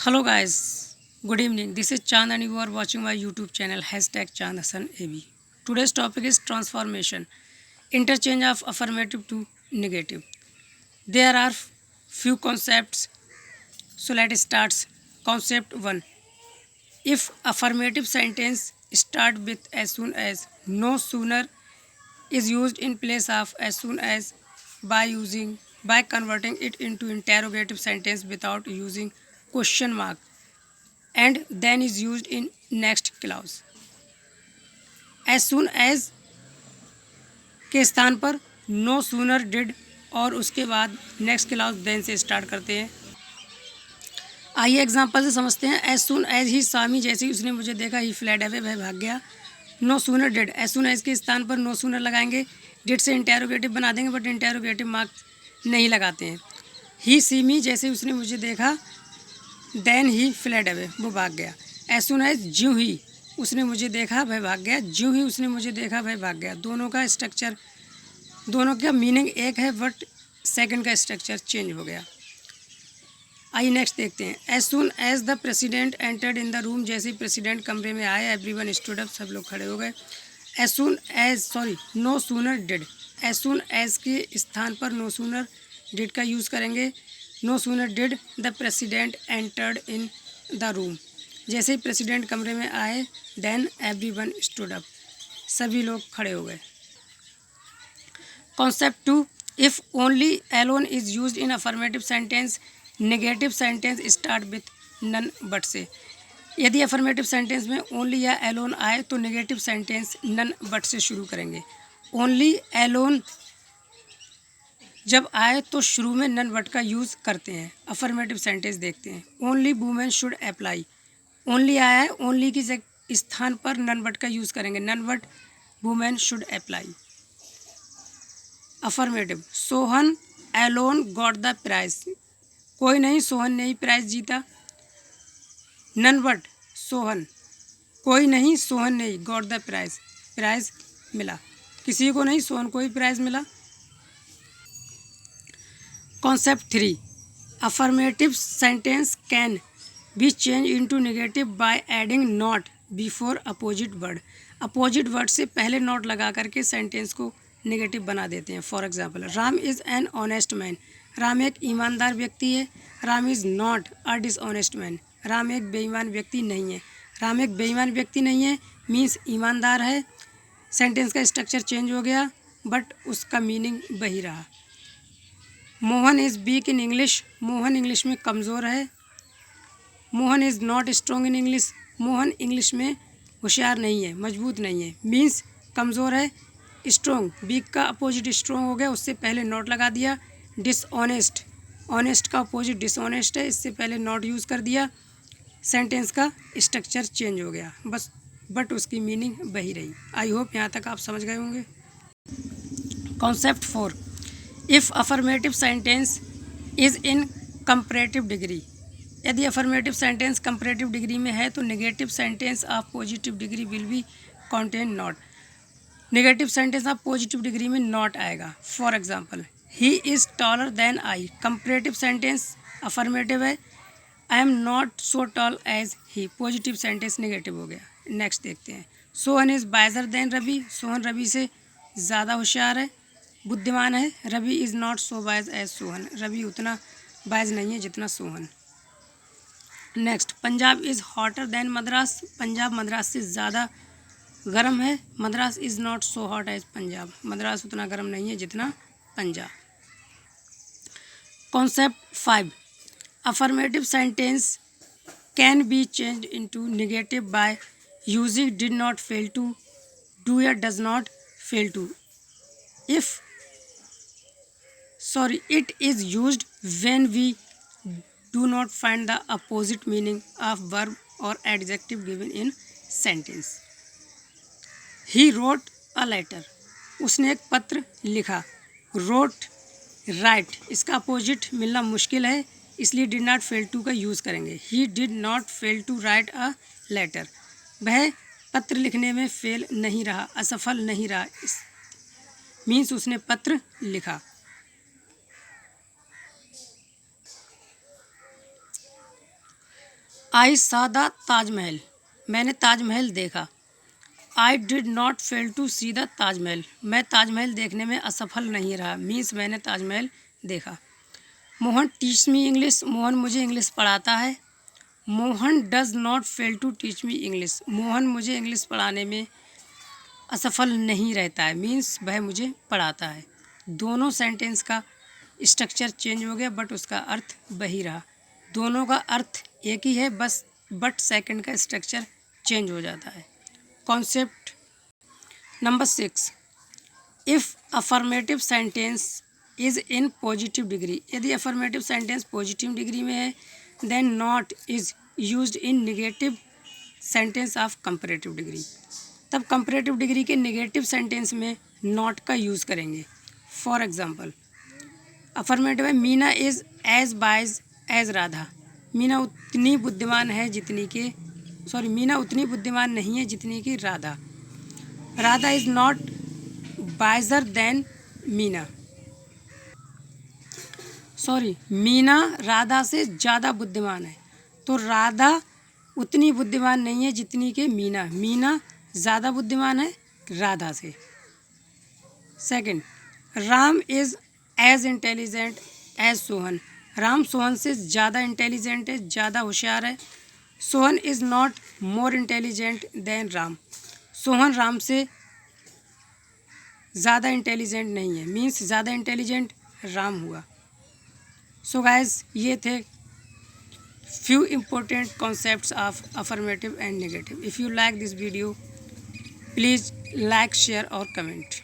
Hello guys, good evening. This is Chand and you are watching my YouTube channel Chand Hassan AB. Today's topic is transformation, interchange of affirmative to negative. There are few concepts, so let's start. Concept 1. If affirmative sentence start with as soon as, no sooner is used in place of as soon as by converting it into interrogative sentence without using question mark and then is used in next clause. as soon as के स्थान पर no sooner did और उसके बाद next clause then से start करते हैं। आइए एग्जांपल से समझते हैं। एज सुन एज ही स्वामी, जैसे ही उसने मुझे देखा ही फ्लैड अवे, वह भाग गया। No sooner did, as soon as के स्थान पर नो सूनर लगाएंगे, डिड से इंटेरोगेटिव बना देंगे बट इंटेरोगेटिव मार्क नहीं लगाते हैं। ही सी मी, जैसे उसने मुझे देखा, देन ही फ्लैड अवे, वो भाग गया। एज सुन एज ज्यों ही उसने मुझे देखा वह भाग गया, ज्यों ही उसने मुझे देखा वह भाग गया। दोनों का स्ट्रक्चर, दोनों का मीनिंग एक है बट सेकंड का स्ट्रक्चर चेंज हो गया। आइए नेक्स्ट देखते हैं। As soon as the president entered in the room, जैसे प्रेसिडेंट कमरे में आए, एवरीवन स्टूड अप, सब लोग खड़े हो गए। As soon as no sooner did, as soon as के स्थान पर नो सूनर डिड का यूज़ करेंगे। No sooner did the president entered in the room, जैसे ही प्रेसिडेंट कमरे में आए, देन एवरीवन स्टूड अप, सभी लोग खड़े हो गए। Concept 2. If only alone is used in affirmative sentence, negative sentence start with none but से। यदि अफर्मेटिव सेंटेंस में ओनली या एलोन आए तो नेगेटिव सेंटेंस नन बट से शुरू करेंगे। ओनली एलोन जब आए तो शुरू में नन बट का यूज़ करते हैं। अफर्मेटिव सेंटेंस देखते हैं। Only women should apply, only आया है, ओनली की स्थान पर नन बट का यूज़ करेंगे। None but women should apply. Affirmative, Sohan alone got the prize, कोई नहीं, सोहन ने ही प्राइज जीता। नन बट सोहन, कोई नहीं, सोहन ने ही, गॉट द प्राइज, प्राइज मिला, किसी को नहीं, सोहन को ही प्राइज मिला। Concept 3. Affirmative sentence can be change into negative by adding not before opposite word. Opposite word से पहले नॉट लगा करके सेंटेंस को नेगेटिव बना देते हैं। For example, Ram is an honest man, Ram एक ईमानदार व्यक्ति है। Ram is not a dishonest man, Ram एक बेईमान व्यक्ति नहीं है। राम एक बेईमान व्यक्ति नहीं है मीन्स ईमानदार है। सेंटेंस का स्ट्रक्चर चेंज हो गया बट उसका मीनिंग वही रहा। Mohan is week in English, Mohan English में कमज़ोर है। Mohan is not strong in English, Mohan English में होशियार नहीं है, मजबूत नहीं है, मीन्स कमज़ोर है। स्ट्रॉन्ग, वीक का अपोजिट स्ट्रॉन्ग हो गया, उससे पहले नॉट लगा दिया। डिसऑनेस्ट, ऑनेस्ट का अपोजिट डिसऑनेस्ट है, इससे पहले नॉट यूज़ कर दिया। सेंटेंस का स्ट्रक्चर चेंज हो गया बस, बट उसकी मीनिंग वही रही। आई होप यहाँ तक आप समझ गए होंगे। Concept 4. If affirmative sentence is in comparative degree, यदि अफर्मेटिव सेंटेंस कंपैरेटिव डिग्री में है तो negative sentence of positive degree will be contain not. Negative sentence of positive degree में नॉट आएगा। For example, he is taller than I, comparative sentence affirmative है, I am not so tall as he, positive sentence negative हो गया। Next देखते हैं। Sohan is wiser than Ravi, Sohan Ravi से ज़्यादा होशियार है, बुद्धिमान है। Ravi is not so wise as Sohan, Ravi उतना वाइज नहीं है जितना Sohan. Next, Punjab is hotter than Madras, Punjab Madras से ज़्यादा गर्म है। Madras is not so hot as Punjab, Madras उतना गर्म नहीं है जितना Punjab. Concept 5. Affirmative sentence can be change into negative by using did not, fail to, do या does not, fail to. It is used when we do not find the opposite meaning of verb or adjective given in sentence. He wrote a letter, उसने एक पत्र लिखा। wrote, write, इसका opposite मिलना मुश्किल है, इसलिए did not fail to का यूज़ करेंगे। He did not fail to write a letter, वह पत्र लिखने में फेल नहीं रहा, असफल नहीं रहा, मीन्स उसने पत्र लिखा। आई सा द ताजमहल, मैंने ताजमहल देखा। I did not fail to see the Taj Mahal, मैं ताजमहल देखने में असफल नहीं रहा, मीन्स मैंने ताजमहल देखा। Mohan teach me English, Mohan मुझे इंग्लिश पढ़ाता है। Mohan does not fail to teach me English, Mohan मुझे इंग्लिश पढ़ाने में असफल नहीं रहता है, मीन्स वह मुझे पढ़ाता है। दोनों सेंटेंस का स्ट्रक्चर चेंज हो गया बट उसका अर्थ वही रहा। दोनों का अर्थ एक ही है, बस बट सेकंड का स्ट्रक्चर चेंज हो जाता है। Concept number 6, if affirmative sentence is in positive degree, यदि अफर्मेटिव सेंटेंस पॉजिटिव डिग्री में है then not is used in negative sentence of comparative degree, तब कंपैरेटिव डिग्री के नेगेटिव सेंटेंस में नॉट का यूज़ करेंगे। फॉर एग्जांपल अफर्मेटिव है, Meena is as wise as Radha, Meena उतनी बुद्धिमान है जितनी कि मीना उतनी बुद्धिमान नहीं है जितनी कि Radha. Radha is not visor then Meena, Meena Radha से ज़्यादा बुद्धिमान है, तो राधा उतनी बुद्धिमान नहीं है जितनी कि मीना, मीना ज़्यादा बुद्धिमान है राधा से। Second, Ram is as intelligent as Sohan, Ram Sohan से ज़्यादा इंटेलिजेंट है, ज़्यादा होशियार है। Sohan is not more intelligent than Ram, Sohan Ram से ज़्यादा इंटेलिजेंट नहीं है, मीन्स ज़्यादा इंटेलिजेंट राम हुआ। सो गाइज, ये थे few important concepts of affirmative and negative. If you like this video, please like, share or comment.